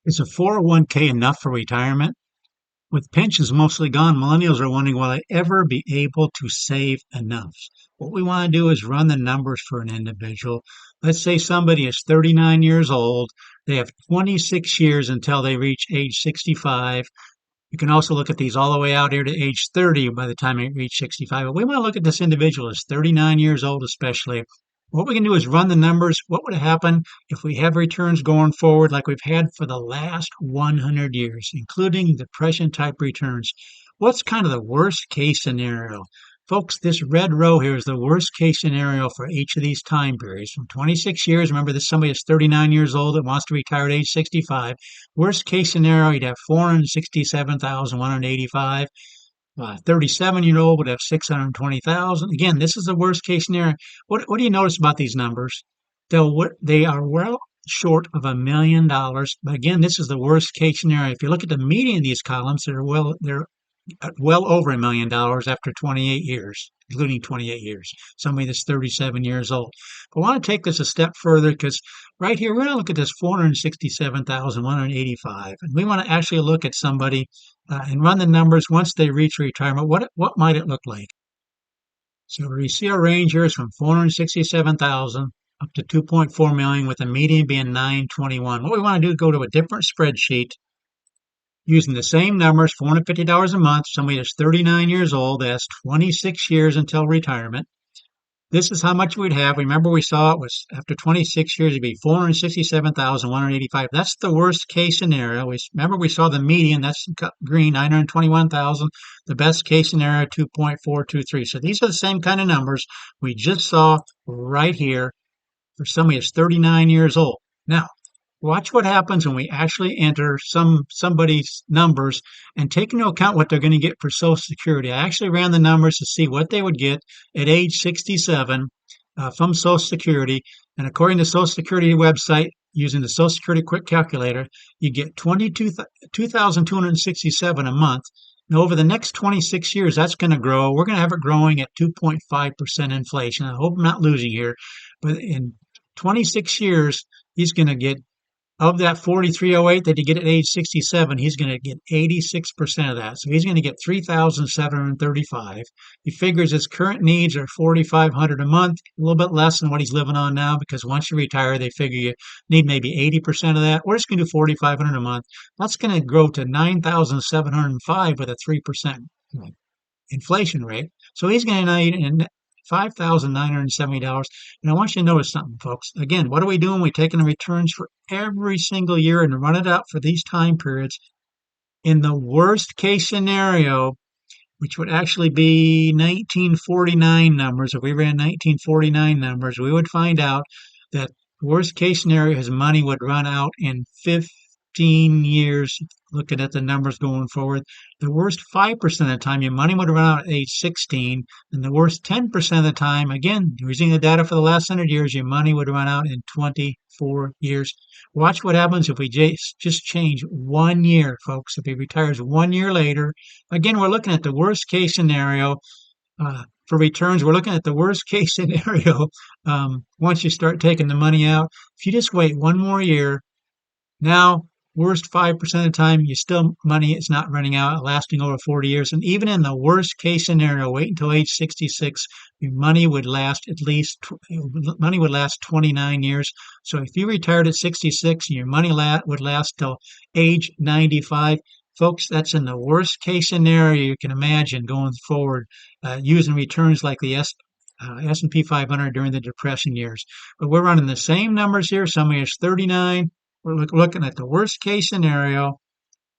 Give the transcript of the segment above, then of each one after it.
Is a 401k enough for retirement? With pensions mostly gone, millennials are wondering, will I ever be able to save enough? What we want to do is run the numbers for an individual. Let's say somebody is 39 years old. They have 26 years until they reach age 65. You can also look at these all the way out here to age 30 by the time they reach 65. But we want to look at this individual as 39 years old, especially. What we can do is run the numbers. What would happen if we have returns going forward like we've had for the last 100 years, including depression type returns? What's kind of the worst case scenario? Folks, this red row here is the worst case scenario for each of these time periods. From 26 years, remember this somebody is 39 years old that wants to retire at age 65. Worst case scenario, you'd have 467,185. 37-year-old would have 620,000. Again, this is the worst case scenario. What do you notice about these numbers? They are well short of $1 million. But again, this is the worst case scenario. If you look at the median of these columns, they're well over $1 million after 28 years, including 28 years. Somebody that's 37 years old. But I want to take this a step further because right here, we're going to look at this 467,185. And we want to actually look at somebody and run the numbers once they reach retirement. What might it look like? So we see our range here is from 467,000 up to 2.4 million with the median being 921. What we want to do is go to a different spreadsheet using the same numbers, $450 a month. Somebody that's 39 years old, that has 26 years until retirement. This is how much we'd have. Remember, we saw it was after 26 years, it'd be 467,185. That's the worst case scenario. Remember, we saw the median, that's green, 921,000. The best case scenario, 2.423. So these are the same kind of numbers we just saw right here for somebody that's 39 years old. Now, watch what happens when we actually enter somebody's numbers and take into account what they're going to get for Social Security. I actually ran the numbers to see what they would get at age 67 from Social Security. And according to the Social Security website, using the Social Security Quick Calculator, you get 2,267 a month. Now, over the next 26 years, that's going to grow. We're going to have it growing at 2.5% inflation. I hope I'm not losing here. But in 26 years, he's going to get, of that 4,308 that you get at age 67, he's going to get 86% of that. So he's going to get 3,735. He figures his current needs are 4,500 a month, a little bit less than what he's living on now, because once you retire, they figure you need maybe 80% of that. We're just going to do 4,500 a month. That's going to grow to 9,705 with a 3% inflation rate. So he's going to need $5,970. And I want you to notice something, folks. Again, what are we doing? We're taking the returns for every single year and run it out for these time periods. In the worst case scenario, which would actually be 1949 numbers, if we ran 1949 numbers, we would find out that worst case scenario, his money would run out in 15 years, looking at the numbers going forward. The worst 5% of the time, your money would run out at age 16. And the worst 10% of the time, again, using the data for the last 100 years, your money would run out in 24 years. Watch what happens if we just change 1 year, folks. If he retires 1 year later, again, we're looking at the worst case scenario. For returns, we're looking at the worst case scenario once you start taking the money out. If you just wait 1 more year, now worst 5% of the time, money is not running out, lasting over 40 years. And even in the worst case scenario, wait until age 66, your money would last 29 years. So if you retired at 66, your money would last till age 95. Folks, that's in the worst case scenario you can imagine going forward, using returns like the S&P 500 during the Depression years. But we're running the same numbers here. Somebody is 39. We're looking at the worst case scenario,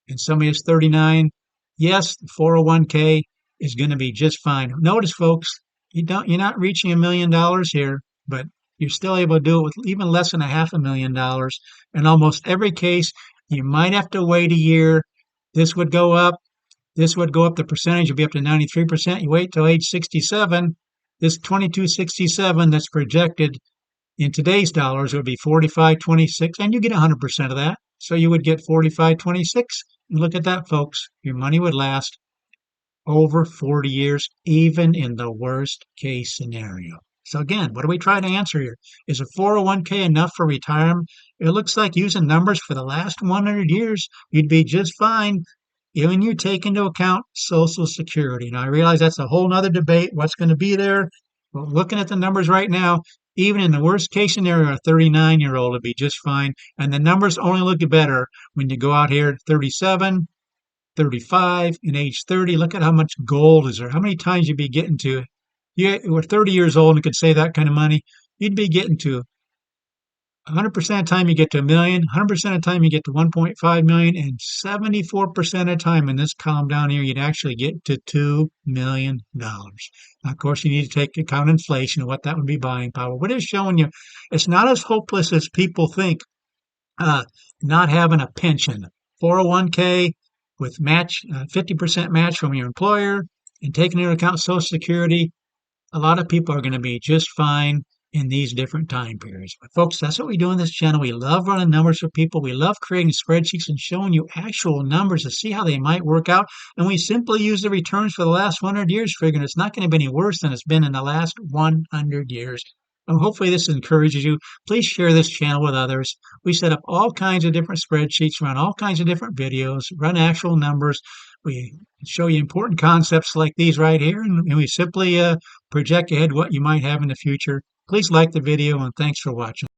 and somebody is 39. Yes, the 401k is going to be just fine. Notice, folks, you're not reaching $1 million here, but you're still able to do it with even less than $500,000. In almost every case, you might have to wait a year. This would go up. This would go up. The percentage would be up to 93%. You wait till age 67. This 2267 that's projected in today's dollars, it would be 45.26, and you get 100% of that. So you would get 45.26. And look at that, folks. Your money would last over 40 years, even in the worst case scenario. So again, what are we trying to answer here? Is a 401k enough for retirement? It looks like using numbers for the last 100 years, you'd be just fine when you take into account Social Security. Now, I realize that's a whole nother debate, what's going to be there. But looking at the numbers right now, even in the worst case scenario, a 39-year-old would be just fine. And the numbers only look better when you go out here at 37, 35, and age 30. Look at how much gold is there. How many times you'd be getting to? You were 30 years old and could save that kind of money. You'd be getting to 100% of the time you get to a million, 100% of the time you get to 1.5 million, and 74% of the time in this column down here, you'd actually get to $2 million. Now, of course, you need to take account inflation and what that would be buying power. What is showing you, it's not as hopeless as people think. uh, Not having a pension, 401k with 50% match from your employer, and taking into account Social Security, a lot of people are going to be just fine in these different time periods. But folks, that's what we do on this channel. We love running numbers for people. We love creating spreadsheets and showing you actual numbers to see how they might work out. And we simply use the returns for the last 100 years, figuring it's not going to be any worse than it's been in the last 100 years. And hopefully this encourages you. Please share this channel with others. We set up all kinds of different spreadsheets, run all kinds of different videos, run actual numbers. We show you important concepts like these right here, and we simply project ahead what you might have in the future. Please like the video, and thanks for watching.